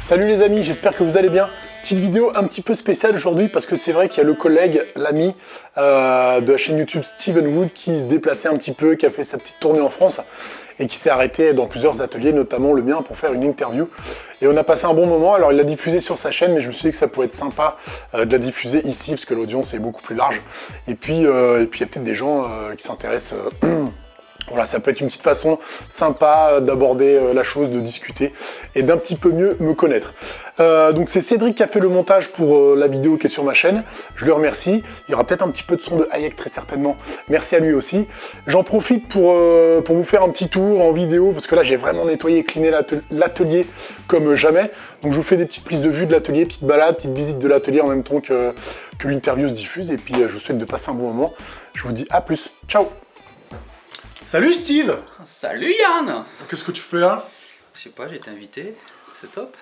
Salut les amis, j'espère que vous allez bien. Petite vidéo un petit peu spéciale aujourd'hui parce que c'est vrai qu'il y a le collègue, l'ami de la chaîne YouTube Steven Wood qui se déplaçait un petit peu, qui a fait sa petite tournée en France et qui s'est arrêté dans plusieurs ateliers, notamment le mien, pour faire une interview. Et on a passé un bon moment. Alors il l'a diffusé sur sa chaîne, mais je me suis dit que ça pouvait être sympa de la diffuser ici parce que l'audience est beaucoup plus large. Et puis il y a peut-être des gens qui s'intéressent... Voilà, ça peut être une petite façon sympa d'aborder la chose, de discuter et d'un petit peu mieux me connaître. Donc c'est Cédric qui a fait le montage pour la vidéo qui est sur ma chaîne. Je le remercie. Il y aura peut-être un petit peu de son de Hayek très certainement. Merci à lui aussi. J'en profite pour vous faire un petit tour en vidéo parce que là j'ai vraiment nettoyé et cleané l'atelier comme jamais. Donc je vous fais des petites prises de vue de l'atelier, petites balades, petites visites de l'atelier en même temps que l'interview se diffuse. Et puis je vous souhaite de passer un bon moment. Je vous dis à plus. Ciao. Salut Steve! Salut Yann! Qu'est-ce que tu fais là? Je sais pas, j'ai été invité, c'est top.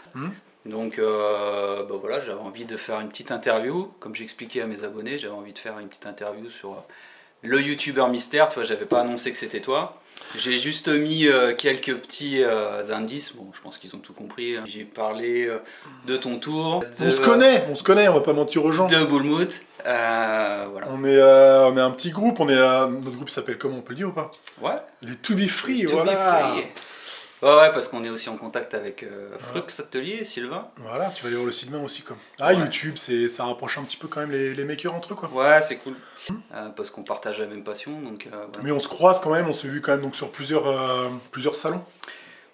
Donc voilà, j'avais envie de faire une petite interview. Comme j'expliquais à mes abonnés, j'avais envie de faire une petite interview sur le youtubeur mystère. Tu vois, j'avais pas annoncé que c'était toi. J'ai juste mis quelques petits indices. Bon, je pense qu'ils ont tout compris. J'ai parlé de ton tour. On se connaît, on va pas mentir aux gens. De Boulmout. Voilà. On est un petit groupe, notre groupe s'appelle comment, on peut le dire ou pas? Ouais. Les To Be Free, To voilà. Be Free. Ouais, parce qu'on est aussi en contact avec Frux Atelier, Sylvain. Voilà, tu vas aller voir le Sylvain aussi comme. Ah, ouais. YouTube, ça rapproche un petit peu quand même les makers entre eux quoi. Ouais, c'est cool. Parce qu'on partage la même passion, donc. Voilà. Mais on se croise quand même, on s'est vu quand même donc sur plusieurs salons.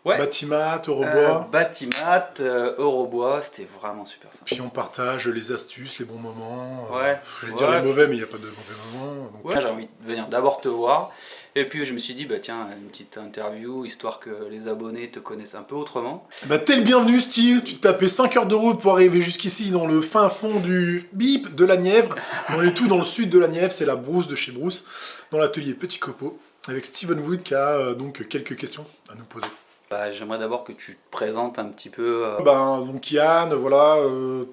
Ouais. Batimat, Eurobois. Batimat, Eurobois, c'était vraiment super sympa. Puis on partage les astuces, les bons moments. Ouais. Je vais dire les mauvais, mais il n'y a pas de mauvais moments. Donc... Ouais, j'ai envie de venir d'abord te voir. Et puis je me suis dit, bah tiens, une petite interview, histoire que les abonnés te connaissent un peu autrement. Bah t'es le bienvenu Steve, tu t'as tapé 5 heures de route pour arriver jusqu'ici dans le fin fond du bip de la Nièvre. On est tout dans le sud de la Nièvre, c'est la Brousse de chez Brousse, dans l'atelier Petit Copeau, avec Steven Wood qui a donc quelques questions à nous poser. Bah, j'aimerais d'abord que tu te présentes un petit peu. Donc Yann, voilà,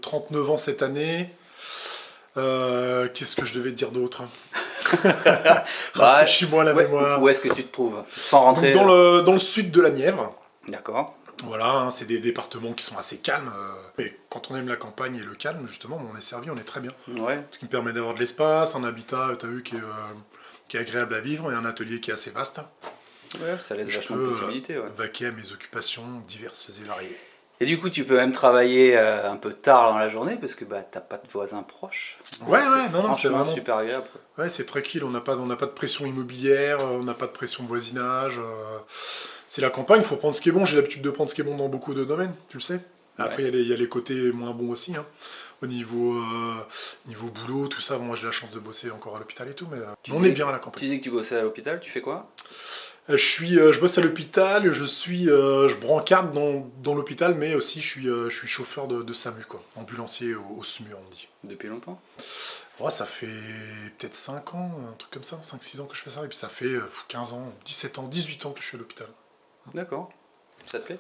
39 ans cette année. Qu'est-ce que je devais te dire d'autre? Rafraîchis-moi la mémoire. Où est-ce que tu te trouves? Sans rentrer. Donc, dans le sud de la Nièvre. D'accord. Voilà, hein, c'est des départements qui sont assez calmes. Et quand on aime la campagne et le calme, justement, on est servi, on est très bien. Ouais. Ce qui me permet d'avoir de l'espace, un habitat, tu as vu, qui est agréable à vivre et un atelier qui est assez vaste. Ouais, ça laisse vachement de possibilités. Ouais. Vaquer à mes occupations diverses et variées. Et du coup, tu peux même travailler un peu tard dans la journée parce que bah, t'as pas de voisins proches. Ouais, non, c'est vraiment super agréable. Quoi. Ouais, c'est tranquille, on n'a pas de pression immobilière, on n'a pas de pression de voisinage. C'est la campagne, il faut prendre ce qui est bon. J'ai l'habitude de prendre ce qui est bon dans beaucoup de domaines, tu le sais. Après, il y a les côtés moins bons aussi. Hein. Au niveau boulot, tout ça, bon, moi j'ai la chance de bosser encore à l'hôpital et tout, mais on est bien à la campagne. Tu disais que tu bossais à l'hôpital, tu fais quoi? Je bosse à l'hôpital, je brancarde dans l'hôpital, mais aussi je suis chauffeur de SAMU, quoi. Ambulancier au SMU, on dit. Depuis longtemps? Ouais, ça fait peut-être 5 ans, un truc comme ça, 5-6 ans que je fais ça, et puis ça fait 15 ans, 17 ans, 18 ans que je suis à l'hôpital. D'accord. Ça te plaît?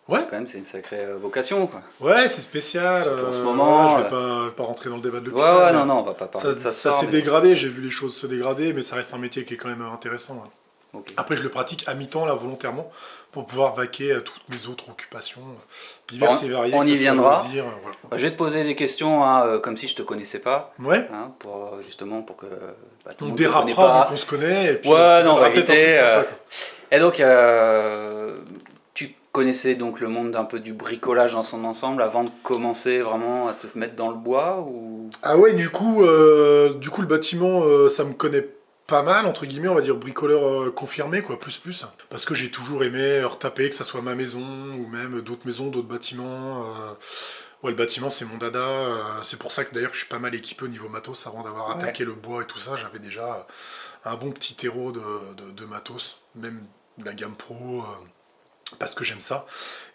Ouais. Quand même, c'est une sacrée vocation, quoi. Ouais, c'est spécial. En ce moment, je vais pas rentrer dans le débat de l'hôpital. Ouais, non, on va pas parler de ça. Ça s'est dégradé, j'ai vu les choses se dégrader, mais ça reste un métier qui est quand même intéressant. Hein. Okay. Après, je le pratique à mi-temps, là, volontairement, pour pouvoir vaquer à toutes mes autres occupations diverses et variées. On y viendra. Loisir, voilà. Je vais te poser des questions, hein, comme si je te connaissais pas. Ouais. Hein, justement, pour que... Bah, on dérapera vu qu'on se connaît. Et puis, ouais, non, on va éviter. Et donc, tu connaissais donc le monde un peu du bricolage dans son ensemble avant de commencer vraiment à te mettre dans le bois ou... Ah ouais, du coup le bâtiment, ça me connaît pas mal, entre guillemets, on va dire bricoleur confirmé, quoi, plus. Parce que j'ai toujours aimé retaper, que ça soit ma maison, ou même d'autres maisons, d'autres bâtiments. Ouais, le bâtiment, c'est mon dada. C'est pour ça que d'ailleurs, je suis pas mal équipé au niveau matos. Avant d'avoir attaqué le bois et tout ça, j'avais déjà un bon petit terreau de matos, même de la gamme pro, parce que j'aime ça.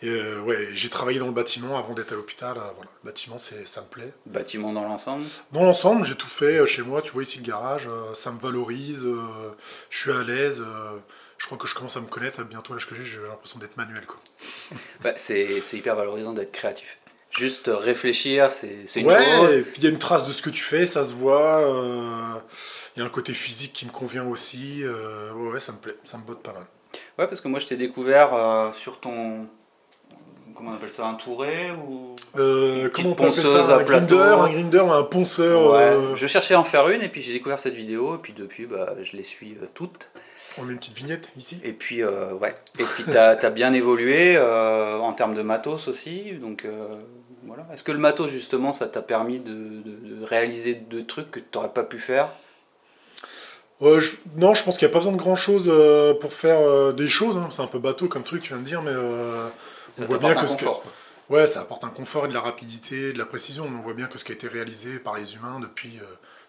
Et ouais, j'ai travaillé dans le bâtiment avant d'être à l'hôpital. Voilà, le bâtiment, ça me plaît. Bâtiment dans l'ensemble? Dans l'ensemble, j'ai tout fait chez moi. Tu vois ici le garage, ça me valorise. Je suis à l'aise. Je crois que je commence à me connaître. Bientôt, l'âge que j'ai l'impression d'être manuel, quoi. Bah, c'est hyper valorisant d'être créatif. Juste réfléchir, c'est une chose. Ouais, et puis il y a une trace de ce que tu fais, ça se voit. Il y a un côté physique qui me convient aussi. Ouais, ça me plaît, ça me botte pas mal. Ouais, parce que moi je t'ai découvert sur ton comment on appelle ça, un touret ou Comment on peut appeler ponceuse ça? à plateau. Un grinder, un ponceur. Ouais, je cherchais à en faire une et puis j'ai découvert cette vidéo et puis depuis bah, je les suis toutes. On met une petite vignette ici. Et puis ouais, et puis t'as bien évolué en termes de matos aussi, donc voilà. Est-ce que le matos justement ça t'a permis de réaliser deux trucs que tu n'aurais pas pu faire? Non, je pense qu'il n'y a pas besoin de grand chose pour faire des choses, hein. C'est un peu bateau comme truc, tu viens de dire, mais on Ça voit bien t'apporte un que confort, quoi. ouais, ça apporte un confort et de la rapidité, de la précision, mais on voit bien que ce qui a été réalisé par les humains depuis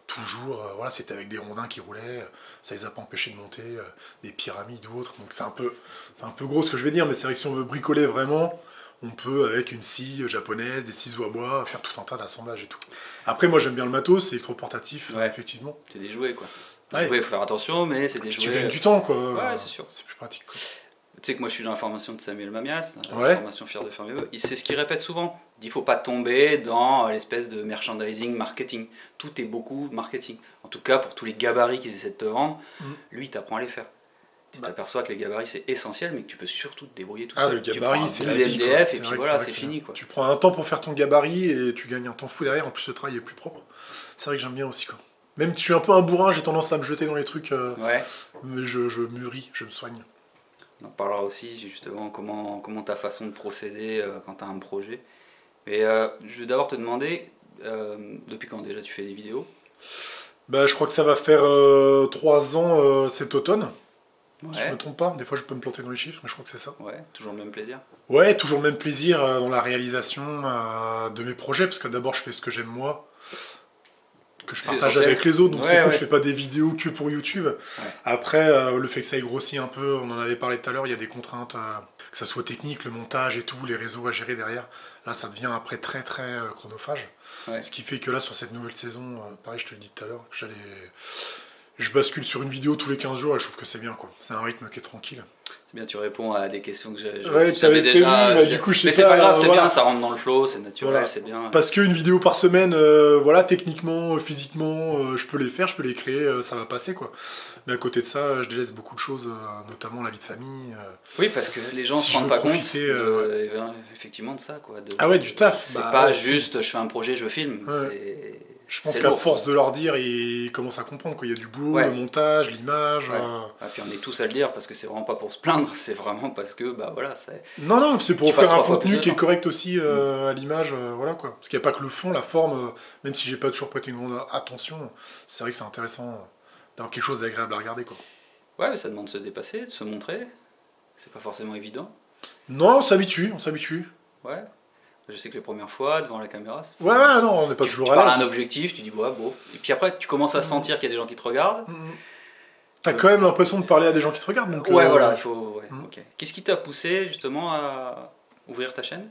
toujours, voilà, c'était avec des rondins qui roulaient, ça les a pas empêchés de monter, des pyramides ou autres, donc c'est un peu gros ce que je vais dire, mais c'est vrai que si on veut bricoler vraiment, on peut avec une scie japonaise, des ciseaux à bois, faire tout un tas d'assemblages et tout. Après, moi j'aime bien le matos, c'est électroportatif, Ouais. effectivement. C'est des jouets quoi. Ouais. Les jouets, il faut faire attention, mais c'est des Puis jouets. tu gagnes du temps, quoi. Ouais, c'est sûr. C'est plus pratique, quoi. Tu sais que moi je suis dans la formation de Samuel Mamias, Ouais. la formation Fier de faire mes vœux. C'est ce qu'il répète souvent. Il dit faut pas tomber dans l'espèce de merchandising, marketing. Tout est beaucoup marketing. En tout cas pour tous les gabarits qu'ils essaient de te vendre, lui il t'apprend à les faire. Tu t'aperçois que les gabarits c'est essentiel, mais que tu peux surtout te débrouiller tout seul. Le gabarit, c'est la vie, quoi. MDF C'est et puis vrai que voilà, c'est c'est fini quoi. Tu prends un temps pour faire ton gabarit et tu gagnes un temps fou derrière. En plus, le travail est plus propre. C'est vrai que j'aime bien aussi, quoi. Même que je suis un peu un bourrin, j'ai tendance à me jeter dans les trucs, Ouais. mais je mûris, je me soigne. On en parlera aussi justement comment ta façon de procéder quand tu as un projet. Mais je vais d'abord te demander, depuis quand déjà tu fais des vidéos? Bah, je crois que ça va faire 3 ans cet automne. Si je Ouais, me trompe pas, des fois je peux me planter dans les chiffres, mais je crois que c'est ça. ouais, toujours le même plaisir. Ouais, toujours le même plaisir dans la réalisation de mes projets, parce que d'abord je fais ce que j'aime moi, que je C'est partage essentiel. avec les autres, donc Ouais, c'est cool, ouais. je fais pas des vidéos que pour YouTube. Ouais. Après, le fait que ça ait grossi un peu, on en avait parlé tout à l'heure, il y a des contraintes, que ça soit technique, le montage et tout, les réseaux à gérer derrière. Là, ça devient après très très chronophage. Ouais. Ce qui fait que là, sur cette nouvelle saison, pareil, je te le dis tout à l'heure, je bascule sur une vidéo tous les 15 jours et je trouve que c'est bien, quoi. C'est un rythme qui est tranquille. C'est bien, tu réponds à des questions que Ouais, j'avais t'avais prévu, déjà. bah, du coup, je sais Mais c'est pas, pas grave, c'est voilà. bien, ça rentre dans le flow, c'est naturel, Voilà. c'est bien. Parce qu'une vidéo par semaine, voilà, techniquement, physiquement, je peux les faire, je peux les créer, ça va passer, quoi. Mais à côté de ça, je délaisse beaucoup de choses, notamment la vie de famille. Oui, parce que les gens Si se je rendent veux pas compte profiter, effectivement de ça. Quoi, Ah ouais, du taf. C'est Bah, pas ouais, juste je fais un projet, je filme. Ouais. Je pense c'est qu'à lourd, force quoi. de leur dire, ils commencent à comprendre, quoi. Il y a du boulot, Ouais. le montage, l'image. Ouais. Ah, puis on est tous à le dire parce que c'est vraiment pas pour se plaindre, c'est vraiment parce que bah voilà, c'est. Non, c'est pour Tu passes faire un 3 fois contenu plus de qui est temps. correct aussi à l'image, voilà, quoi. Parce qu'il n'y a pas que le fond, la forme, même si j'ai pas toujours prêté une grande attention, c'est vrai que c'est intéressant d'avoir quelque chose d'agréable à regarder, quoi. Ouais, mais ça demande de se dépasser, de se montrer. C'est pas forcément évident. Non, on s'habitue. Ouais. Je sais que les premières fois devant la caméra, Ouais, non, on n'est pas tu toujours à parles à un l'aise. objectif, tu dis ouais, bon. Et puis après, tu commences à sentir qu'il y a des gens qui te regardent. T'as quand même l'impression de parler à des gens qui te regardent, donc. Ouais, voilà, il faut. Ouais, Mm. ok. Qu'est-ce qui t'a poussé justement à ouvrir ta chaîne?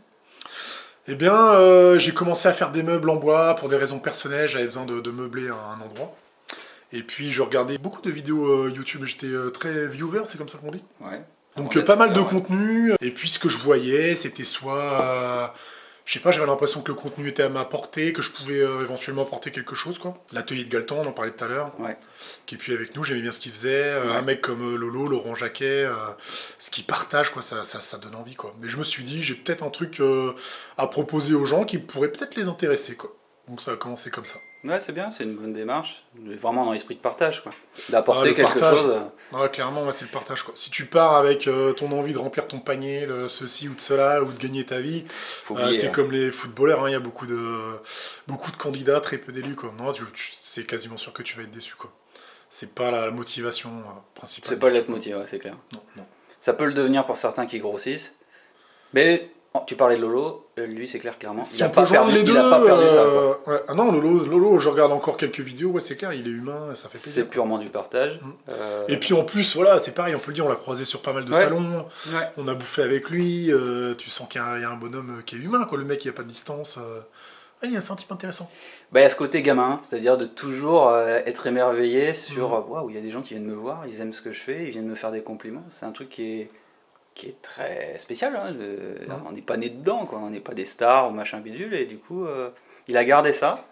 Eh bien, j'ai commencé à faire des meubles en bois pour des raisons personnelles. J'avais besoin de meubler un endroit. Et puis, je regardais beaucoup de vidéos YouTube. J'étais très viewer, c'est comme ça qu'on dit. Ouais. Donc, Ouais, pas mal de ouais. contenu. Et puis, ce que je voyais, c'était soit. Je sais pas, j'avais l'impression que le contenu était à ma portée, que je pouvais éventuellement apporter quelque chose, quoi. L'atelier de Galton, on en parlait tout à l'heure. Ouais. Qui est puis avec nous, j'aimais bien ce qu'il faisait. Ouais. Un mec comme Lolo, Laurent Jacquet, ce qu'il partage, quoi, ça donne envie, quoi. Mais je me suis dit, j'ai peut-être un truc à proposer aux gens qui pourrait peut-être les intéresser, quoi. Donc ça a commencé comme ça. Ouais, c'est bien, c'est une bonne démarche. Vraiment dans l'esprit de partage, quoi. D'apporter le quelque partage. chose. Ouais, clairement, ouais, c'est le partage, quoi. Si tu pars avec ton envie de remplir ton panier, de ceci ou de cela, ou de gagner ta vie, Faut oublier. c'est hein. comme les footballeurs, hein, il y a beaucoup de candidats, très peu d'élus, quoi. Non, c'est quasiment sûr que tu vas être déçu, quoi. C'est pas la motivation principale. C'est pas le leitmotiv, ouais, c'est clair. Non. Ça peut le devenir pour certains qui grossissent. Mais tu parlais de Lolo, lui c'est clair, clairement. Si il a on pas peut joindre perdu, les deux, il a pas perdu ça, quoi. ouais. Ah non, Lolo, je regarde encore quelques vidéos, ouais, c'est clair, il est humain, ça fait plaisir. C'est quoi. purement du partage. Et puis en plus, voilà, c'est pareil, on peut le dire, on l'a croisé sur pas mal de Ouais. salons, Ouais. on a bouffé avec lui, tu sens qu'il y a un bonhomme qui est humain, quoi. Le mec, il n'y a pas de distance. Ouais, c'est un type intéressant. Bah, il y a ce côté gamin, c'est-à-dire de toujours être émerveillé sur waouh, il y a des gens qui viennent me voir, ils aiment ce que je fais, ils viennent me faire des compliments. C'est un truc qui est très spécial. Hein, on n'est pas né dedans, quoi. On n'est pas des stars ou machin bidule, et du coup, il a gardé ça.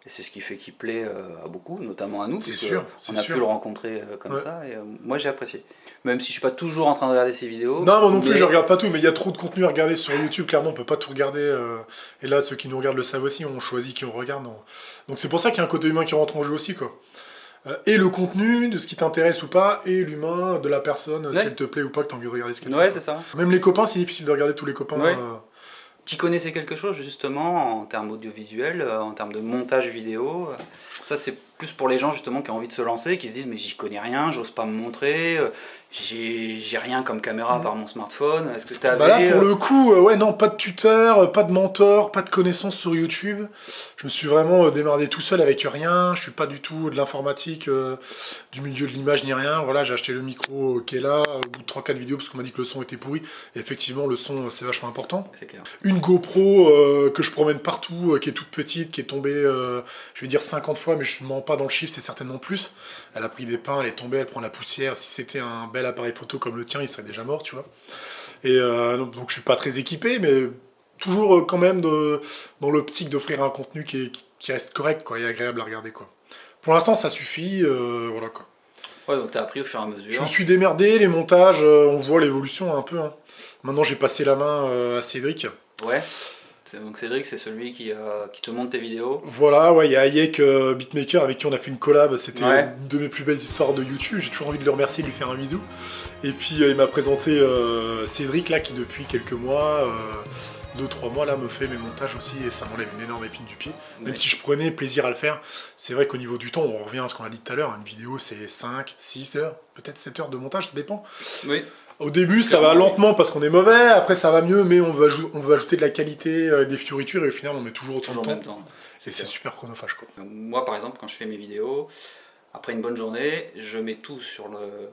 Et c'est ce qui fait qu'il plaît à beaucoup, notamment à nous. C'est parce sûr, que c'est on a sûr. pu le rencontrer comme Ouais. ça. Et moi, j'ai apprécié. Même si je suis pas toujours en train de regarder ses vidéos. Non, moi non plus, mais- je regarde pas tout, mais il y a trop de contenu à regarder sur YouTube. Clairement, on peut pas tout regarder. Et là, ceux qui nous regardent le savent aussi. On choisit qui on regarde. Donc c'est pour ça qu'il y a un côté humain qui rentre en jeu aussi, quoi. Et le contenu de ce qui t'intéresse ou pas, et l'humain de la personne, si Ouais. elle te plaît ou pas, que t'as envie de regarder ce qu'elle Ouais, fait, c'est quoi. ça. Même les copains, c'est difficile de regarder tous les copains. Ouais. Qui connaissait quelque chose justement en termes audiovisuels, en termes de montage vidéo. Ça, c'est plus pour les gens justement qui ont envie de se lancer, qui se disent mais j'y connais rien, j'ose pas me montrer, j'ai rien comme caméra par mon smartphone. Est-ce que tu Bah là, avais pour le coup, ouais, non, pas de tuteur, pas de mentor, pas de connaissances sur YouTube. Je me suis vraiment démerdé tout seul avec rien. Je suis pas du tout de l'informatique, du milieu de l'image ni rien. Voilà, j'ai acheté le micro qui est là, au bout de 3-4 vidéos, parce qu'on m'a dit que le son était pourri. Et effectivement, le son, c'est vachement important. C'est clair. Une GoPro que je promène partout, qui est toute petite, qui est tombée, je vais dire 50 fois, mais je ne mens pas dans le chiffre, c'est certainement plus. Elle a pris des pains, elle est tombée, elle prend la poussière. Si c'était un bel appareil photo comme le tien, il serait déjà mort, tu vois. Et donc je suis pas très équipé, mais toujours quand même dans l'optique d'offrir un contenu qui reste correct, quoi, et agréable à regarder, quoi. Pour l'instant, ça suffit, voilà, quoi. Ouais, donc tu as appris au fur et à Je mesure. me suis démerdé, les montages, on voit l'évolution un peu, hein. Maintenant, j'ai passé la main à Cédric. Ouais. Donc Cédric, c'est celui qui te monte tes vidéos. Voilà, ouais, il y a Hayek Beatmaker avec qui on a fait une collab, c'était Ouais. une de mes plus belles histoires de YouTube, j'ai toujours envie de le remercier, de lui faire un bisou. Et puis il m'a présenté Cédric là qui depuis quelques mois, 2-3 mois là me fait mes montages aussi et ça m'enlève une énorme épine du pied. Même Ouais. si je prenais plaisir à le faire, c'est vrai qu'au niveau du temps, on revient à ce qu'on a dit tout à l'heure, une vidéo c'est 5, 6 heures, peut-être 7 heures de montage, ça dépend. Oui. Au début, ça va Clairement, lentement parce qu'on est mauvais, après ça va mieux, mais on veut ajouter de la qualité, des fioritures, et au final on met toujours autant Toujours de en temps. même temps. Et c'est super chronophage, quoi. Moi, par exemple, quand je fais mes vidéos, après une bonne journée, je mets tout sur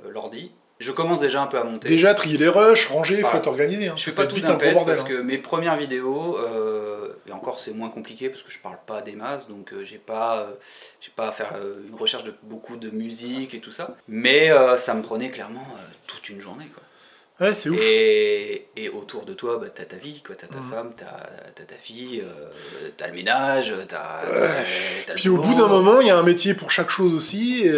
l'ordi. Je commence déjà un peu à monter. Déjà, trier les rushs, ranger, il Voilà. faut t'organiser. Hein. Je fais Ça pas peut être tout vite d'un un gros pet bordel. parce Hein. que mes premières vidéos, et encore c'est moins compliqué parce que je parle pas des masses, donc j'ai pas à faire une recherche de beaucoup de musique et tout ça. Mais ça me prenait clairement toute une journée, quoi. Ouais, c'est ouf. Et autour de toi, bah, t'as ta vie, quoi. T'as ta Mhm. femme, t'as ta fille, t'as le ménage, t'as le Puis au bout boulot. d'un moment, il y a un métier pour chaque chose aussi,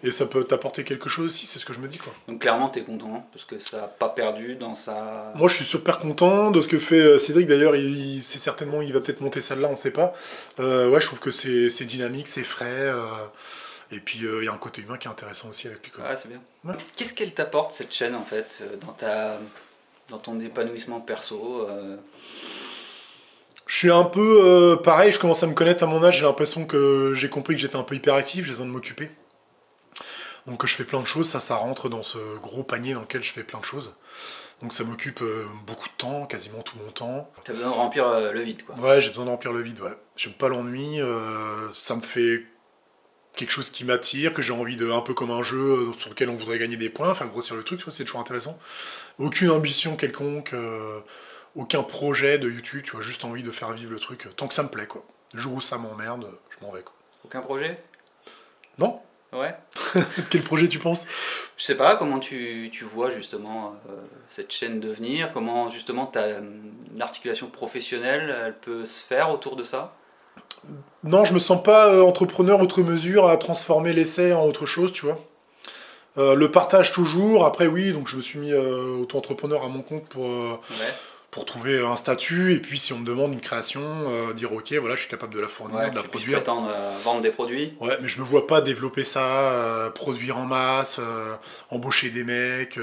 et ça peut t'apporter quelque chose aussi, c'est ce que je me dis, quoi. Donc clairement, t'es content parce que ça n'a pas perdu dans sa. Moi, je suis super content de ce que fait Cédric. D'ailleurs, c'est certainement, il va peut-être monter celle-là, on sait pas. Ouais, je trouve que c'est dynamique, c'est frais. Et puis, il y a un côté humain qui est intéressant aussi avec lui, quoi. Ah, c'est bien. Ouais. Qu'est-ce qu'elle t'apporte cette chaîne en fait dans ton épanouissement perso Je suis un peu pareil, je commence à me connaître à mon âge, j'ai l'impression que j'ai compris que j'étais un peu hyperactif, j'ai besoin de m'occuper. Donc je fais plein de choses, ça rentre dans ce gros panier dans lequel je fais plein de choses. Donc ça m'occupe beaucoup de temps, quasiment tout mon temps. T'as besoin de remplir le vide, quoi. Ouais, j'ai besoin de remplir le vide, ouais. J'aime pas l'ennui, ça me fait quelque chose qui m'attire, que j'ai envie de, un peu comme un jeu sur lequel on voudrait gagner des points, faire grossir le truc, c'est toujours intéressant. Aucune ambition quelconque, aucun projet de YouTube, tu vois, juste envie de faire vivre le truc, tant que ça me plaît, quoi. Le jour où ça m'emmerde, je m'en vais, quoi. Aucun projet? Non? Ouais. Quel projet tu penses? Je sais pas comment tu vois justement cette chaîne devenir, comment justement l'articulation professionnelle elle peut se faire autour de ça. Non, je me sens pas entrepreneur outre mesure à transformer l'essai en autre chose, tu vois. Le partage toujours, après oui, donc je me suis mis auto-entrepreneur à mon compte Ouais. pour trouver un statut, et puis si on me demande une création, dire ok, voilà, je suis capable de la fournir, Ouais, de la tu puisses produire. prétendre vendre des produits. Ouais, mais je me vois pas développer ça, produire en masse, embaucher des mecs.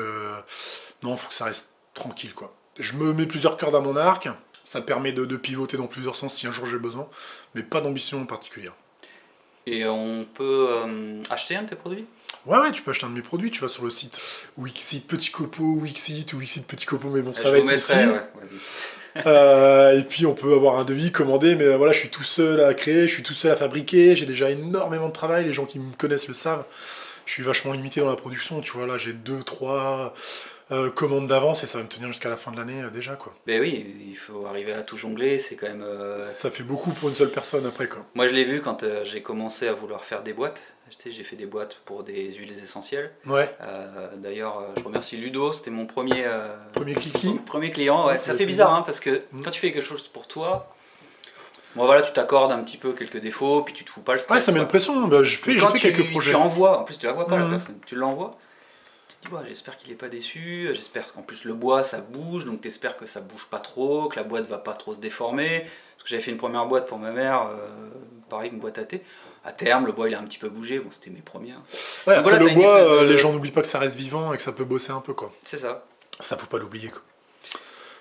Non, faut que ça reste tranquille, quoi. Je me mets plusieurs cordes à mon arc, ça permet de pivoter dans plusieurs sens si un jour j'ai besoin, mais pas d'ambition particulière. Et on peut acheter un de tes produits? Ouais, tu peux acheter un de mes produits, tu vas sur le site Wixit Petit Copo, Wixit ou Wixit Petit Copo, mais bon, ça Je va vous être ici. mettrai, ouais. Et puis on peut avoir un devis, commander, mais voilà, je suis tout seul à créer, je suis tout seul à fabriquer, j'ai déjà énormément de travail, les gens qui me connaissent le savent. Je suis vachement limité dans la production, tu vois, là j'ai 2-3 commandes d'avance et ça va me tenir jusqu'à la fin de l'année déjà, quoi. Ben oui, il faut arriver à tout jongler, c'est quand même. Ça fait beaucoup pour une seule personne après, quoi. Moi je l'ai vu quand j'ai commencé à vouloir faire des boîtes. Tu sais, j'ai fait des boîtes pour des huiles essentielles. Ouais, D'ailleurs, je remercie Ludo, c'était mon premier premier cliquis. client. Ouais. Ça Ça fait fait bizarre plaisir. hein, parce que Mm. quand tu fais quelque chose pour toi, Moi voilà, tu t'accordes un petit peu quelques défauts, puis tu te fous pas le stress. Ouais, ça met une pression. Bah, j'ai fait quelques projets. Tu envoies, en plus tu la vois pas la personne, tu l'envoies. Tu te dis, ouais, j'espère qu'il est pas déçu, j'espère qu'en plus le bois ça bouge, donc t'espères que ça bouge pas trop, que la boîte va pas trop se déformer. Parce que j'avais fait une première boîte pour ma mère, pareil, une boîte à thé. À terme, le bois il a un petit peu bougé, bon c'était mes premières. Ouais, après voilà, le bois, les gens n'oublient pas que ça reste vivant et que ça peut bosser un peu, quoi. C'est ça. Ça faut pas l'oublier, quoi.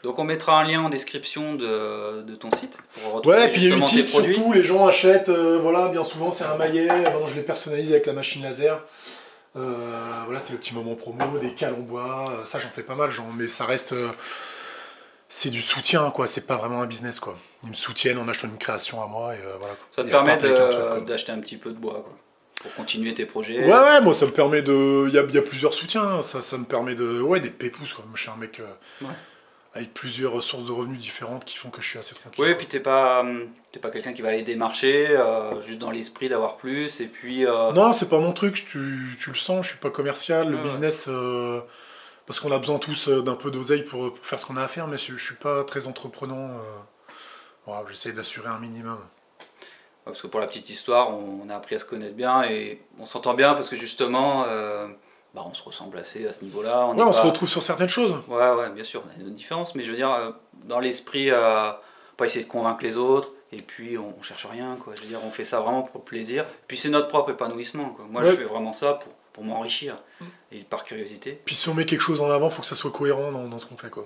Donc on mettra un lien en description de ton site pour retrouver ouais, puis il y a tes produits. Surtout, les gens achètent, voilà, bien souvent c'est un maillet, maintenant je les personnalise avec la machine laser. Voilà, c'est le petit moment promo, des cales en bois, ça j'en fais pas mal, mais ça reste... c'est du soutien, quoi, c'est pas vraiment un business, quoi. Ils me soutiennent en achetant une création à moi, et voilà. Ça te permet d'acheter un petit peu de bois, quoi, pour continuer tes projets. Ouais, moi ça me permet de... Il y a plusieurs soutiens, ça me permet de... Ouais, d'être pépouze, quoi. Moi je suis un mec... avec plusieurs sources de revenus différentes qui font que je suis assez tranquille. Oui, et puis t'es pas quelqu'un qui va aller démarcher, juste dans l'esprit d'avoir plus, et puis... Non, c'est pas mon truc, tu le sens, je suis pas commercial, le business... parce qu'on a besoin tous d'un peu d'oseille pour faire ce qu'on a à faire, mais je suis pas très entreprenant. Voilà, j'essaie d'assurer un minimum. Ouais, parce que pour la petite histoire, on a appris à se connaître bien, et on s'entend bien parce que justement... on se ressemble assez à ce niveau-là. On se retrouve sur certaines choses. Ouais, bien sûr, on a une différence, mais je veux dire, dans l'esprit, pas essayer de convaincre les autres, et puis on cherche rien, quoi. Je veux dire, on fait ça vraiment pour plaisir. Puis c'est notre propre épanouissement, quoi. Moi, je fais vraiment ça pour m'enrichir, et par curiosité. Puis si on met quelque chose en avant, il faut que ça soit cohérent dans ce qu'on fait, quoi.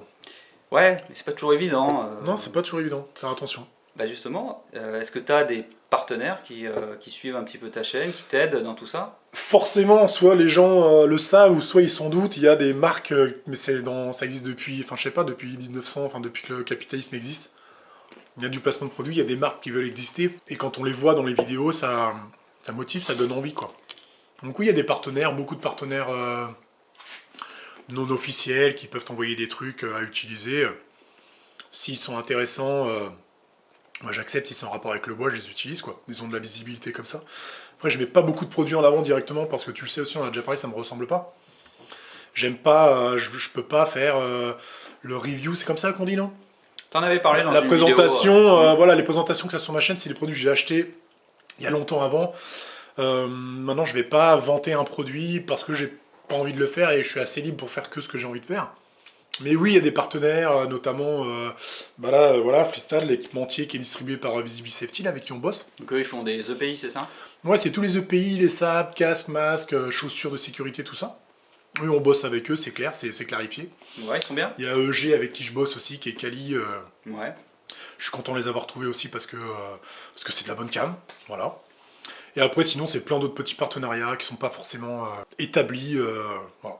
Ouais, mais c'est pas toujours évident. Non, c'est pas toujours évident, faire attention. Bah justement, est-ce que tu as des partenaires qui suivent un petit peu ta chaîne, qui t'aident dans tout ça? Forcément, soit les gens le savent, ou soit ils s'en doutent. Il y a des marques, mais ça existe depuis, enfin je sais pas, depuis 1900, enfin depuis que le capitalisme existe. Il y a du placement de produits, il y a des marques qui veulent exister. Et quand on les voit dans les vidéos, ça motive, ça donne envie, quoi. Donc oui, il y a des partenaires, beaucoup de partenaires non officiels qui peuvent envoyer des trucs à utiliser. S'ils sont intéressants... moi j'accepte, si c'est en rapport avec le bois, je les utilise, quoi. Ils ont de la visibilité comme ça. Après, je mets pas beaucoup de produits en avant directement parce que tu le sais aussi, on a déjà parlé, ça me ressemble pas. J'aime pas, je peux pas faire le review, c'est comme ça qu'on dit, non? T'en avais parlé dans la une présentation, vidéo, voilà, les présentations que ça sur ma chaîne, c'est les produits que j'ai achetés il y a longtemps avant. Maintenant, je vais pas vanter un produit parce que j'ai pas envie de le faire et je suis assez libre pour faire que ce que j'ai envie de faire. Mais oui, il y a des partenaires, notamment voilà, Freestyle, l'équipementier qui est distribué par Visible Safety, là, avec qui on bosse. Donc eux, ils font des EPI, c'est ça? Ouais, c'est tous les EPI, les sapes, casques, masques, chaussures de sécurité, tout ça. Oui, on bosse avec eux, c'est clair, c'est clarifié. Ouais, ils sont bien. Il y a EG avec qui je bosse aussi, qui est Kali. Ouais. Je suis content de les avoir trouvés aussi parce que c'est de la bonne cam, voilà. Et après, sinon, c'est plein d'autres petits partenariats qui sont pas forcément établis, voilà.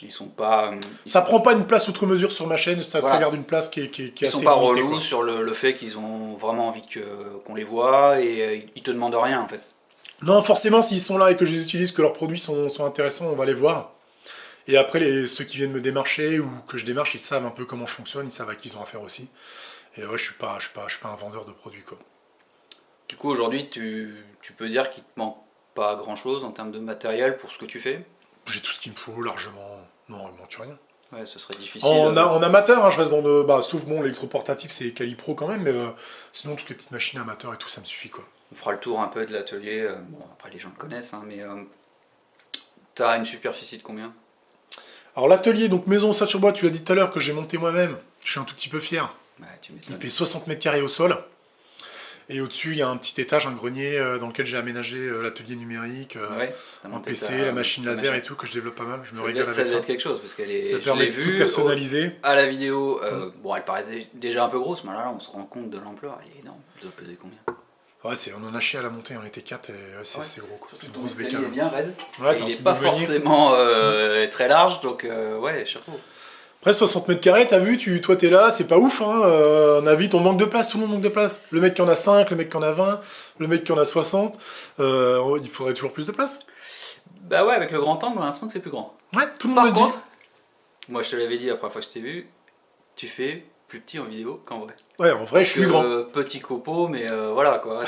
Ils sont pas. Ça prend pas une place outre mesure sur ma chaîne, ça garde une place qui est assez limitée. Ils sont pas relous sur le fait qu'ils ont vraiment envie qu'on les voit et ils te demandent rien en fait. Non, forcément, s'ils sont là et que je les utilise, que leurs produits sont intéressants, on va les voir. Et après, ceux qui viennent me démarcher ou que je démarche, ils savent un peu comment je fonctionne, ils savent à qui ils ont affaire aussi. Et ouais, je suis pas un vendeur de produits, quoi. Du coup, aujourd'hui, tu peux dire qu'il te manque pas grand chose en termes de matériel pour ce que tu fais? J'ai tout ce qu'il me faut largement. Non, il me manque rien. Ouais, ce serait difficile. En amateur, hein, je reste dans le. Sauf bon, l'électroportatif, c'est Calipro quand même, mais sinon, toutes les petites machines amateurs et tout, ça me suffit, quoi. On fera le tour un peu de l'atelier. Bon, après, les gens le connaissent, hein, mais t'as une superficie de combien? Alors, l'atelier, donc maison sur bois, tu l'as dit tout à l'heure, que j'ai monté moi-même, je suis un tout petit peu fier. Ouais, il fait 60 mètres carrés au sol. Et au-dessus, il y a un petit étage, un grenier, dans lequel j'ai aménagé l'atelier numérique, un PC, la machine laser et tout, que je développe pas mal. Je me régale avec ça. Ça doit être quelque chose, parce qu'elle ça permet de tout personnaliser. À la vidéo, bon, elle paraissait déjà un peu grosse, mais là, on se rend compte de l'ampleur. Elle est énorme. Elle doit peser combien? Ouais, on en a chié à la montée, on était 4 et c'est gros, quoi. C'est une grosse bécane. Il est bien raide. Ouais, il est pas forcément très large, donc ouais, chapeau. Après 60 mètres carrés, t'as vu, toi t'es là, c'est pas ouf, hein. On a vite, on manque de place, tout le monde manque de place. Le mec qui en a 5, le mec qui en a 20, le mec qui en a 60, il faudrait toujours plus de place. Bah ouais, avec le grand angle, on a l'impression que c'est plus grand. Ouais, tout le monde me le dit. Moi je te l'avais dit la première fois que je t'ai vu, tu fais plus petit en vidéo qu'en vrai. Ouais, en vrai, je suis grand. Petit copeau, mais voilà quoi.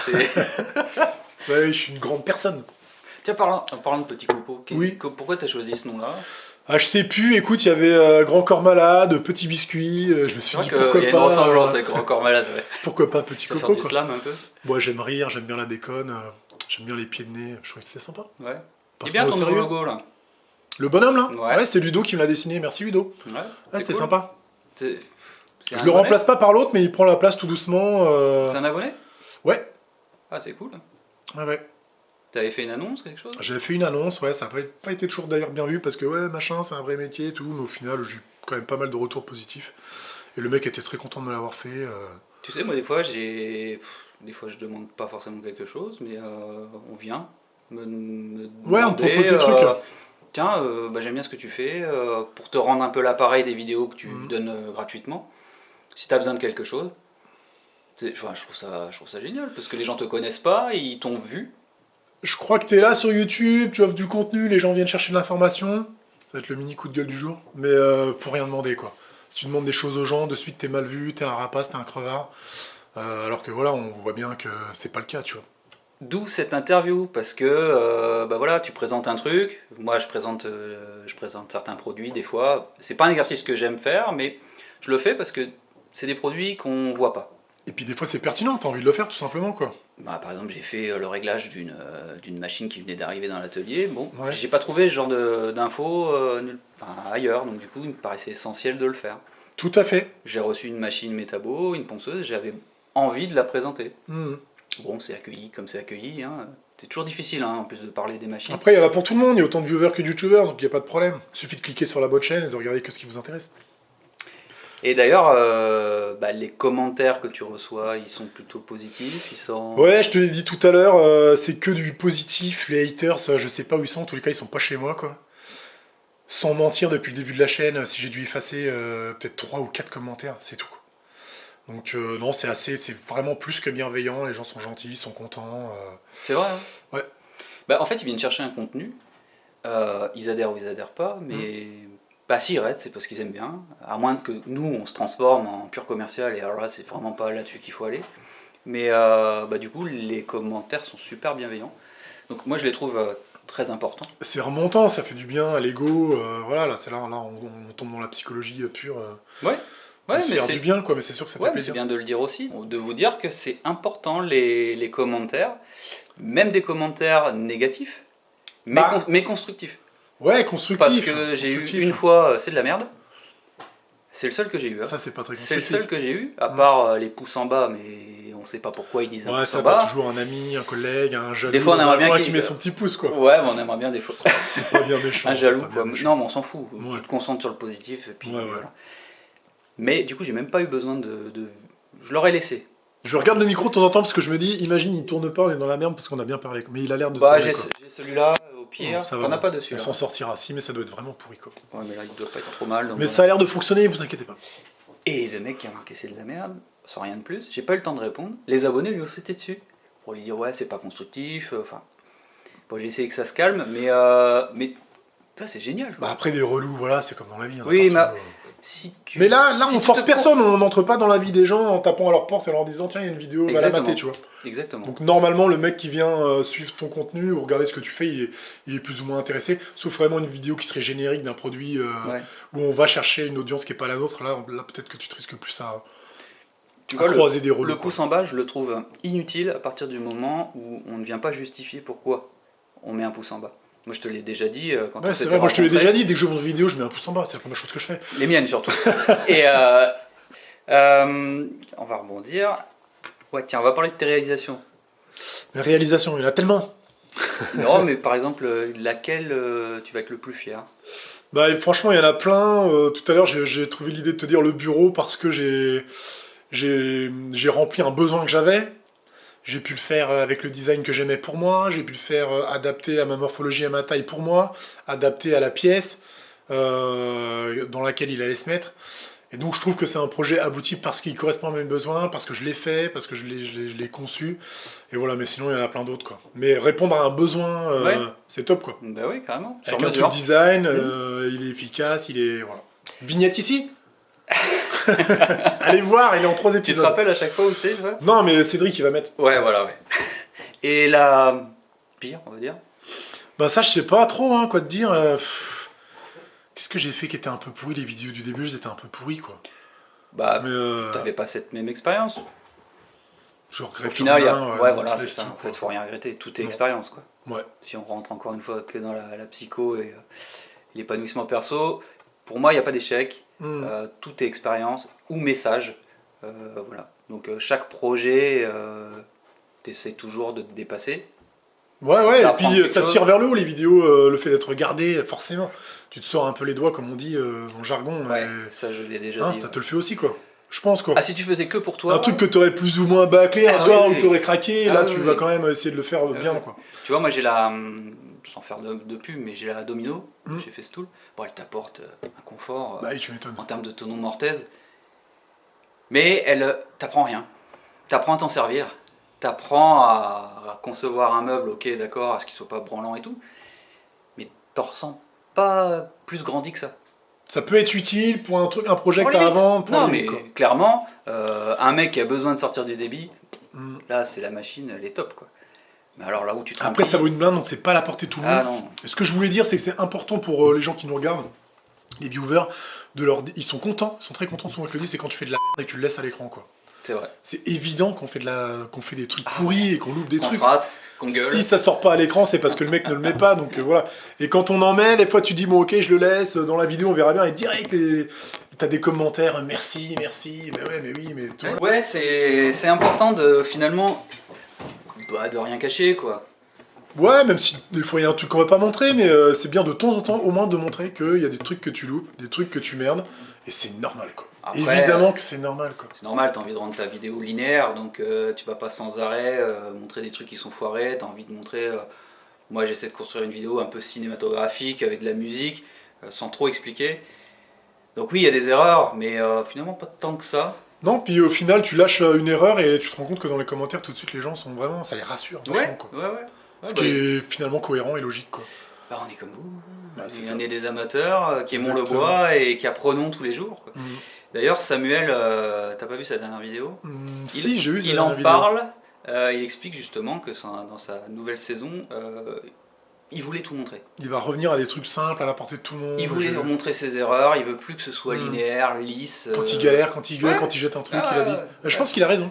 Ouais, je suis une grande personne. Tiens, en parlant de petit copeau, oui. Pourquoi t'as choisi ce nom-là? Ah, je sais plus, écoute, il y avait Grand Corps Malade, Petit Biscuit, je me suis C'est dit vrai pourquoi qu'il y a une ressemblance pas, avec Encore Malade, ouais. pourquoi pas Petit Ça va faire Coco, du quoi. slam un peu. Moi, j'aime rire, j'aime bien la déconne, j'aime bien les pieds de nez, je trouvais que c'était sympa. Ouais. Il est Passe bien pas au ton nouveau sérieux. logo là. Le bonhomme, là? Ouais. Ouais, c'est Ludo qui me l'a dessiné, merci Ludo. Ouais. Ouais, c'est c'était cool. sympa. C'est Je un le abonné remplace pas par l'autre, mais il prend la place tout doucement. C'est un abonné? Ouais, Ah, c'est cool. ouais, ouais. T'avais fait une annonce, quelque chose? J'avais fait une annonce, ouais, ça n'a pas été toujours d'ailleurs bien vu parce que ouais, machin, c'est un vrai métier et tout, mais au final, j'ai eu quand même pas mal de retours positifs. Et le mec était très content de me l'avoir fait. Tu sais, moi, des fois, des fois, je demande pas forcément quelque chose, mais on vient me Ouais, on te demander, propose des trucs. tiens, bah, j'aime bien ce que tu fais, pour te rendre un peu l'appareil des vidéos que tu Mhm. donnes gratuitement. Si tu as besoin de quelque chose, enfin, je trouve ça génial, parce que les gens te connaissent pas, ils t'ont vu. Je crois que t'es là sur YouTube, tu offres du contenu, les gens viennent chercher de l'information. Ça va être le mini coup de gueule du jour. Mais faut rien demander, quoi. Si tu demandes des choses aux gens, de suite t'es mal vu, t'es un rapace, t'es un crevard. Alors que voilà, on voit bien que c'est pas le cas, tu vois. D'où cette interview, parce que bah voilà, tu présentes un truc, moi je présente certains produits des fois. C'est pas un exercice que j'aime faire, mais je le fais parce que c'est des produits qu'on voit pas. Et puis des fois c'est pertinent, t'as envie de le faire tout simplement, quoi. Bah, par exemple, j'ai fait le réglage d'une machine qui venait d'arriver dans l'atelier. Bon, Ouais. j'ai pas trouvé ce genre d'infos ailleurs, donc du coup, il me paraissait essentiel de le faire. Tout à fait. J'ai reçu une machine métabo, une ponceuse, j'avais envie de la présenter. Mhm. Bon, c'est accueilli comme c'est accueilli, hein. C'est toujours difficile, hein, en plus de parler des machines. Après, il y en a pour tout le monde, il y a autant de viewers que de youtubeurs, donc il n'y a pas de problème. Il suffit de cliquer sur la bonne chaîne et de regarder que ce qui vous intéresse. Et d'ailleurs, bah, les commentaires que tu reçois, ils sont plutôt positifs, ils sont... Ouais, je te l'ai dit tout à l'heure, c'est que du positif. Les haters, je sais pas où ils sont, en tous les cas, ils sont pas chez moi, quoi. Sans mentir, depuis le début de la chaîne, si j'ai dû effacer peut-être 3 ou 4 commentaires, c'est tout, quoi. Donc non, c'est vraiment plus que bienveillant, les gens sont gentils, ils sont contents. C'est vrai, hein. Ouais. Bah, en fait, ils viennent chercher un contenu, ils adhèrent ou ils adhèrent pas, mais bah, s'ils restent, c'est parce qu'ils aiment bien, à moins que nous, on se transforme en pur commercial, et alors là, c'est vraiment pas là-dessus qu'il faut aller. Mais bah, du coup, les commentaires sont super bienveillants. Donc moi, je les trouve très importants. C'est remontant, ça fait du bien à l'ego, voilà, là, c'est là, on tombe dans la psychologie pure. Ouais, ouais, Se mais faire c'est du bien, quoi, mais c'est sûr que ça ouais, fait mais c'est plaisir. bien de le dire aussi, de vous dire que c'est important les commentaires, même des commentaires négatifs, mais, Bah, mais constructifs. ouais, constructif. Parce que j'ai eu constructif. une fois, c'est de la merde. C'est le seul que j'ai eu. Hein. Ça, c'est pas très C'est le constructif. seul que j'ai eu, à part les pouces en bas, mais on sait pas pourquoi ils disent un Ouais, pouce ça, en t'as bas. toujours un ami, un collègue, un jaloux, Des fois, on dans aimerait un bien coin qu'il- qui met son petit pouce, quoi. Ouais, mais on aimerait bien des fois. C'est pas bien méchant. Un c'est jaloux, pas bien quoi. méchant. Non, mais on s'en fout. Ouais. Tu te concentres sur le positif, et puis Ouais, ouais. voilà. Mais du coup, j'ai même pas eu besoin Je l'aurais laissé. Je regarde le micro de temps en temps parce que je me dis, imagine, il tourne pas, on est dans la merde parce qu'on a bien parlé. Mais il a l'air de Bah, tourner, j'ai quoi. j'ai celui-là, au pire. Non, ça va, T'en as bon. pas dessus, On là. s'en sortira. Si, mais ça doit être vraiment pourri, quoi. Ouais, mais là, il doit pas être trop mal. donc Mais voilà. ça a l'air de fonctionner, vous inquiétez pas. Et le mec qui a marqué c'est de la merde, sans rien de plus, j'ai pas eu le temps de répondre. Les abonnés lui ont sauté dessus pour lui dire ouais c'est pas constructif. Enfin, bon, j'ai essayé que ça se calme, mais ça c'est génial. quoi. Bah après, des relous, voilà, c'est comme dans la vie. hein, Oui, partout, mais si tu... Mais là si on tu force te personne, on n'entre pas dans la vie des gens en tapant à leur porte et leur disant tiens, il y a une vidéo, va la Exactement. mater, tu vois. Exactement. Donc normalement, le mec qui vient suivre ton contenu ou regarder ce que tu fais, il est plus ou moins intéressé. Sauf vraiment une vidéo qui serait générique d'un produit Ouais. où on va chercher une audience qui n'est pas la nôtre. Là peut-être que tu te risques plus à Tu vois, croiser des relous. le quoi. pouce en bas, je le trouve inutile à partir du moment où on ne vient pas justifier pourquoi on met un pouce en bas. Moi je te l'ai déjà dit quand on Ouais, c'est s'était vrai, moi je te l'ai rencontrés. déjà dit, dès que je vois une vidéo, je mets un pouce en bas, c'est la première chose que je fais. Les miennes surtout. Et on va rebondir. Ouais, tiens, on va parler de tes réalisations. Les réalisations, il y en a tellement. Non, mais par exemple, laquelle tu vas être le plus fier? Bah et franchement, il y en a plein. Tout à l'heure, j'ai trouvé l'idée de te dire le bureau parce que j'ai rempli un besoin que j'avais. J'ai pu le faire avec le design que j'aimais pour moi, j'ai pu le faire adapté à ma morphologie et à ma taille pour moi, adapté à la pièce dans laquelle il allait se mettre. Et donc je trouve que c'est un projet abouti parce qu'il correspond à mes besoins, parce que je l'ai fait, parce que je l'ai conçu. Et voilà, mais sinon il y en a plein d'autres, quoi. Mais répondre à un besoin, Ouais. c'est top, quoi. Bah oui, carrément. Sur Avec un mesure. truc design, il est efficace, il est... Voilà. Vignette ici. Allez voir, il est en 3 Tu te épisodes. rappelles à chaque fois où c'est, ouais? Non, mais Cédric, il va mettre. Ouais, voilà, ouais. Et la pire, on va dire. Bah ça, je sais pas trop, hein, quoi te dire. Qu'est-ce que j'ai fait qui était un peu pourri? Les vidéos du début, elles étaient un peu pourries, quoi. Bah, Mais t'avais pas cette même expérience. je Au regrette final, rien, ouais, non, voilà, je c'est laisse ça. tout, En quoi. fait, faut rien regretter. Tout est Non. expérience, quoi. Ouais. Si on rentre encore une fois que dans la psycho et l'épanouissement perso, pour moi, il n'y a pas d'échec. Mm. Tout est expérience ou message. Voilà. Donc, chaque projet, t'essaies toujours de te dépasser. Ouais, et D'apprendre puis quelque ça te chose. tire vers le haut, les vidéos, le fait d'être regardé, forcément. Tu te sors un peu les doigts, comme on dit dans le jargon, Ouais, mais ça, je l'ai déjà hein, dit. ça Ouais. te le fait aussi, quoi. Je pense, quoi. Ah, si tu faisais que pour toi. Un truc que t'aurais plus ou moins bâclé un Ah, soir oui, où oui. t'aurais craqué, Ah, là oui, tu oui. vas quand même essayer de le faire Ah, bien, oui. quoi. Tu vois, moi j'ai la. Sans faire de pub, mais j'ai la Domino, Mm. chez Festool. Bon, elle t'apporte un confort Bah oui, tu m'étonnes. en termes de tonneau mortaise. Mais elle t'apprend rien. T'apprends à t'en servir. T'apprends à concevoir un meuble, ok, d'accord, à ce qu'il soit pas branlant et tout. Mais t'en ressens pas plus grandi que ça. Ça peut être utile pour un projet Pour que t'as limite. à vendre, pour Non, limite, mais quoi. clairement, un mec qui a besoin de sortir du débit, Mm. là, c'est la machine, elle est top, quoi. Mais alors là où tu te Après, ça remplis- vaut une blinde, donc c'est pas à la portée de tout le monde. Ah non, Et ce que je voulais dire, c'est que c'est important pour les gens qui nous regardent, les viewers, ils sont contents, ils sont très contents souvent que je le dis, c'est quand tu fais de la merde et que tu le laisses à l'écran, quoi. c'est vrai. C'est évident qu'on fait des trucs Ah pourris et qu'on loupe des Qu'on se trucs. rate, qu'on gueule. Si ça sort pas à l'écran, c'est parce que le mec ne le met pas, donc voilà. Et quand on en met, des fois tu dis bon ok, je le laisse, dans la vidéo on verra bien, et direct t'as des commentaires, merci, mais ouais, mais oui, mais tout. Ouais, c'est important de finalement de rien cacher, quoi. Ouais, même si des fois il y a un truc qu'on va pas montrer, mais c'est bien de temps en temps au moins de montrer qu'il y a des trucs que tu loupes, des trucs que tu merdes, et c'est normal, quoi. Après, Évidemment que c'est normal, quoi. C'est normal, t'as envie de rendre ta vidéo linéaire, donc tu vas pas sans arrêt montrer des trucs qui sont foirés, t'as envie de montrer... moi j'essaie de construire une vidéo un peu cinématographique avec de la musique, sans trop expliquer. Donc oui, il y a des erreurs, mais finalement pas tant que ça. Non, puis au final tu lâches une erreur et tu te rends compte que dans les commentaires tout de suite les gens sont vraiment, ça les rassure vachement, Ouais, quoi. ouais. Ce bah, qui est finalement cohérent et logique, quoi. bah, on est comme vous, Bah, c'est on ça. est des amateurs qui aimons le Exactement. bois et qui apprenons tous les jours, quoi. Mm. D'ailleurs, Samuel, t'as pas vu sa dernière vidéo? Si, j'ai vu Il la en vidéo. parle, il explique justement que dans sa nouvelle saison, il voulait tout montrer. Il va revenir à des trucs simples, à la portée de tout le monde. Il voulait montrer ses erreurs, il veut plus que ce soit linéaire, lisse. Quand il galère, quand il gueule, ouais. quand il jette un truc, Ah, il a dit. ouais. Je pense qu'il a raison.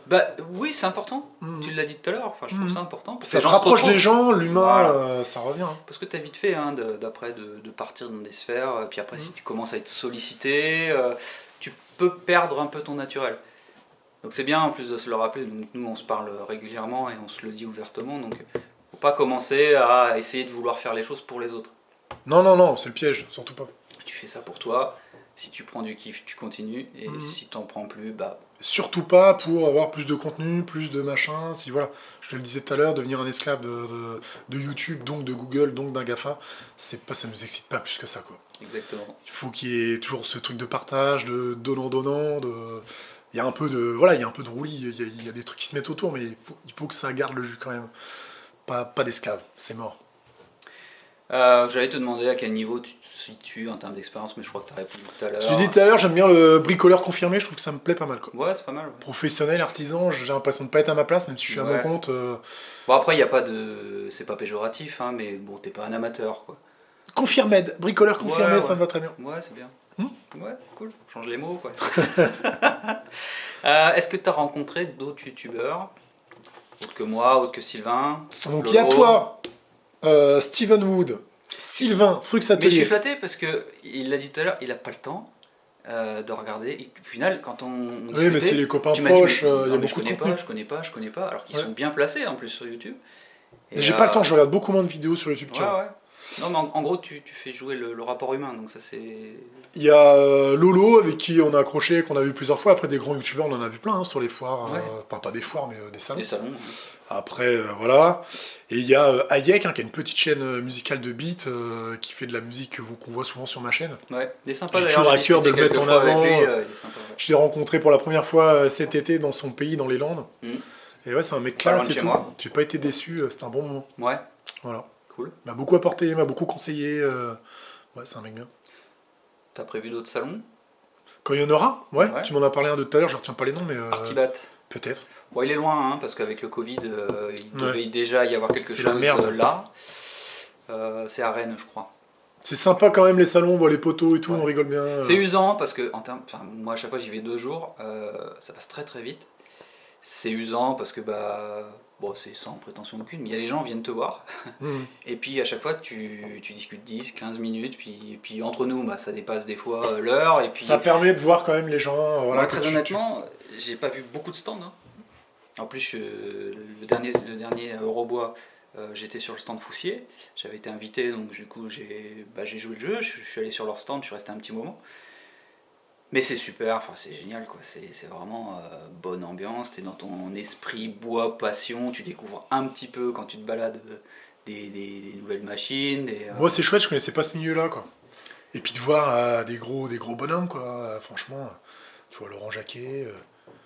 Bah oui, c'est important. Mm. Tu l'as dit tout à l'heure, enfin, je trouve ça important. Parce que Ça les te gens se rapproche retrouvent. des gens, l'humain, Voilà. ça revient. Hein. Parce que t'as vite fait hein, d'après de partir dans des sphères, puis après si tu commences à être sollicité, tu peux perdre un peu ton naturel. Donc c'est bien en plus de se le rappeler, donc, nous on se parle régulièrement et on se le dit ouvertement, donc faut pas commencer à essayer de vouloir faire les choses pour les autres. Non, c'est le piège, surtout pas. Tu fais ça pour toi, si tu prends du kiff, tu continues, et si t'en prends plus, bah... Surtout pas pour avoir plus de contenu, plus de machin, si voilà. Je te le disais tout à l'heure, devenir un esclave de YouTube, donc de Google, donc d'un GAFA, ça nous excite pas plus que ça, quoi. Exactement. Il faut qu'il y ait toujours ce truc de partage, de donnant, il y a un peu de roulis, il y a des trucs qui se mettent autour, mais il faut que ça garde le jus quand même. Pas d'esclave, c'est mort. J'allais te demander à quel niveau tu te situes en termes d'expérience, mais je crois que tu as répondu tout à l'heure. Je l'ai dit tout à l'heure, j'aime bien le bricoleur confirmé, je trouve que ça me plaît pas mal, quoi. Ouais, c'est pas mal. Ouais. Professionnel, artisan, j'ai l'impression de pas être à ma place, même si je suis à mon Ouais. compte. Bon après, il y a pas de... C'est pas péjoratif, hein, mais bon, t'es pas un amateur, quoi. Confirmed, bricoleur confirmé, Ouais, ça ouais. me va très bien. Ouais, c'est bien. Hmm. Ouais, cool. Change les mots, quoi. Est-ce que tu as rencontré d'autres youtubeurs, autres que moi, autres que Sylvain? Donc Lolo. il y a toi, Steven Wood, Sylvain, Frux Mais je suis Atelier. flatté parce que il l'a dit tout à l'heure, il a pas le temps de regarder. Et au final, quand on Oui, discutait, mais c'est les copains tu m'as dit, proches, mais il y non, a mais beaucoup de contenu. je connais pas, alors qu'ils Ouais. sont bien placés en plus sur YouTube. Et j'ai pas le temps, je regarde beaucoup moins de vidéos sur YouTube. Ouais, ouais. Non, mais en gros, tu fais jouer le rapport humain, donc ça c'est. Il y a Lolo avec qui on a accroché, qu'on a vu plusieurs fois. Après des grands youtubeurs, on en a vu plein hein, sur les foires. Ouais. Pas des foires, mais des salons. Des salons. Après, voilà. Et il y a Hayek, hein, qui a une petite chaîne musicale de beats, qui fait de la musique qu'on voit souvent sur ma chaîne. Ouais, des sympas J'ai d'ailleurs. toujours à j'ai cœur de discuté le mettre en quelques fois avec avant. lui, il est sympa, ouais. Je l'ai rencontré pour la première fois cet été dans son pays, dans les Landes. Mhm. Et ouais, c'est un mec Pas loin classe de et chez tout. moi. J'ai pas été déçu, c'était un bon moment. Ouais, Voilà. cool. Il m'a beaucoup apporté, il m'a beaucoup conseillé. Ouais, c'est un mec bien. T'as prévu d'autres salons? Quand il y en aura, ouais, Ouais. tu m'en as parlé un de tout à l'heure, je retiens pas les noms, mais Artibat. peut-être. Bon, il est loin, hein, parce qu'avec le Covid, il Ouais. devait déjà y avoir quelque C'est chose la merde. là. C'est à Rennes, je crois. C'est sympa quand même les salons, on voit les poteaux et tout, Ouais. on rigole bien. C'est usant parce que moi à chaque fois j'y vais 2 jours, ça passe très très vite. C'est usant parce que bon c'est sans prétention aucune, mais il y a les gens viennent te voir Mhm. et puis à chaque fois tu discutes 10, 15 minutes, puis entre nous ça dépasse des fois l'heure et puis Ça permet de voir quand même les gens. Voilà, moi, que très honnêtement j'ai pas vu beaucoup de stands. Hein. En plus le dernier Eurobois j'étais sur le stand Foussier, j'avais été invité donc du coup j'ai joué le jeu, je suis allé sur leur stand, je suis resté un petit moment. Mais c'est super, enfin c'est génial quoi, c'est vraiment bonne ambiance, t'es dans ton esprit bois, passion, tu découvres un petit peu quand tu te balades des nouvelles machines. Moi c'est chouette, je connaissais pas ce milieu-là quoi. Et puis de voir des gros bonhommes quoi, franchement, tu vois Laurent Jacquet,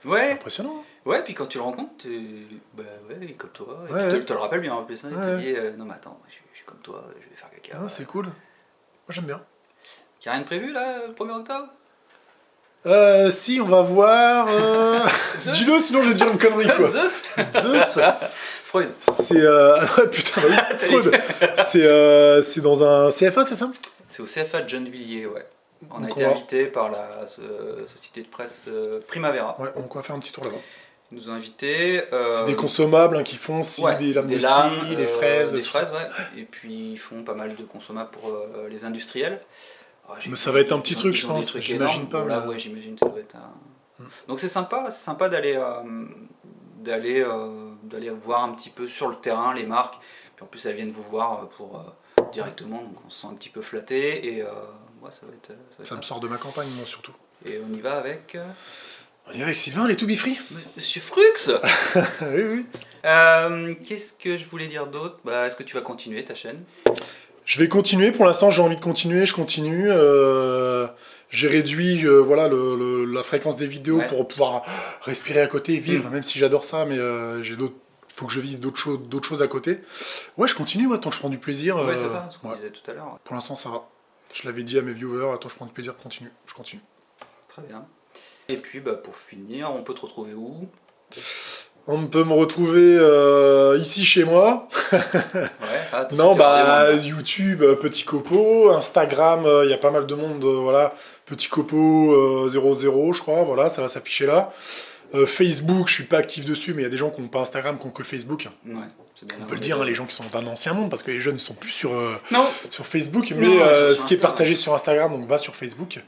c'est Ouais, impressionnant. ouais, puis quand tu le rencontres, ouais, il est comme toi, et Ouais, puis ouais. te le rappelle bien en plus, hein, il Ouais. te dit non mais attends, je suis comme toi, je vais faire caca. Ah, c'est cool. Moi j'aime bien. Y'a rien de prévu là, le 1er octobre? Si, on va voir. Zeus Dis-le, sinon je vais te dire une connerie quoi. Zeus Zeus, Freud. c'est. Ah, putain, bah oui, Freud. C'est dans un CFA, c'est ça? C'est au CFA de Gennevilliers, ouais. On a Donc été on va- invité par la société de presse Primavera. Ouais, on va faire un petit tour là-bas. Ils nous ont invités. C'est des consommables hein, qui font scie, Ouais, des lames de lames, scie, des fraises. des tout ça. fraises, ouais. Et puis ils font pas mal de consommables pour les industriels. Mais ça va être un petit Ils ont- truc, ils je ont des pense. trucs J'imagine énormes. pas. Bon, là, mais- ouais, j'imagine que ça doit être un. Mm. Donc c'est sympa d'aller voir un petit peu sur le terrain les marques. Puis en plus elles viennent vous voir pour directement, donc on se sent un petit peu flatté et ouais, ça va être Ça me sympa. sort de ma campagne, moi surtout. Et on y va avec On y va avec Sylvain, les To Be Free. Monsieur Frux. Oui, oui. Qu'est-ce que je voulais dire d'autre? Est-ce que tu vas continuer ta chaîne? Je vais continuer. Pour l'instant, j'ai envie de continuer. Je continue. J'ai réduit voilà, la fréquence des vidéos Ouais. pour pouvoir respirer à côté, vivre, même si j'adore ça, mais faut que je vive d'autres choses à côté. Ouais, je continue, tant que je prends du plaisir. Ouais, c'est ça, ce qu'on ouais. disait tout à l'heure. Pour l'instant, ça va. Je l'avais dit à mes viewers, tant que je prends du plaisir, je continue. Très bien. Et puis, pour finir, on peut te retrouver où? On peut me retrouver ici chez moi. Ouais. Non, YouTube, Petit Copo, Instagram, il y a pas mal de monde, voilà, Petit Copo 00, je crois, voilà, ça va s'afficher là. Facebook, je suis pas actif dessus, mais il y a des gens qui n'ont pas Instagram, qui ont que Facebook. Ouais, c'est bien. On peut le dire, hein, les gens qui sont d'un ancien monde, parce que les jeunes ne sont plus sur Non. Facebook, Non, mais ils sont sur ce qui est Insta, partagé sur Instagram, donc va sur Facebook.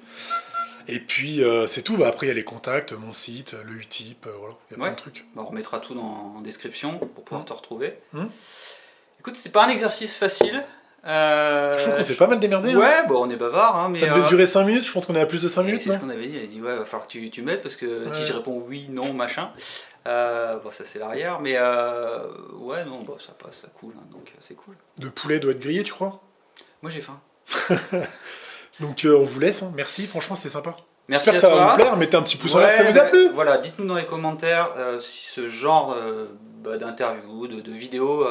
Et puis c'est tout, après il y a les contacts, mon site, le Utip, voilà, il y a plein Ouais. de trucs. On remettra tout en description pour pouvoir te retrouver. Hum. Écoute, c'était pas un exercice facile. Je trouve qu'on s'est pas mal démerdé. Hein. Ouais, on est bavard, hein, mais. Ça devait durer 5 minutes, je pense qu'on est à plus de 5 minutes, c'est ce non? qu'on avait dit. Elle a dit, ouais, va falloir que tu m'aides parce que si Ouais. je réponds oui, non, machin. Ça c'est l'arrière, mais ouais, non, ça passe, ça coule, hein, donc c'est cool. Le poulet doit être grillé, tu crois? Moi j'ai faim. Donc on vous laisse, hein. Merci, franchement c'était sympa. Merci J'espère que à ça va toi. vous plaire, mettez un petit pouce en l'air si ça vous a Ouais, plu. Voilà, dites-nous dans les commentaires si ce genre d'interview, de vidéo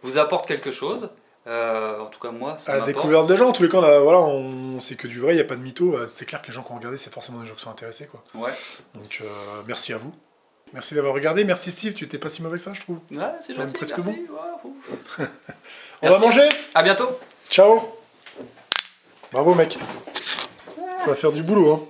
vous apporte quelque chose. En tout cas, moi, ça À la m'apporte. découverte des gens, en tous les cas, là, voilà, on sait que du vrai, il n'y a pas de mytho. C'est clair que les gens qui ont regardé, c'est forcément des gens qui sont intéressés. Quoi. Ouais, Donc merci à vous. Merci d'avoir regardé. Merci Steve, tu étais pas si mauvais que ça, je trouve. ouais c'est Même gentil, presque merci. Ouais, ouf. On va manger. À bientôt. Ciao. Bravo mec. Ça va faire du boulot. Hein.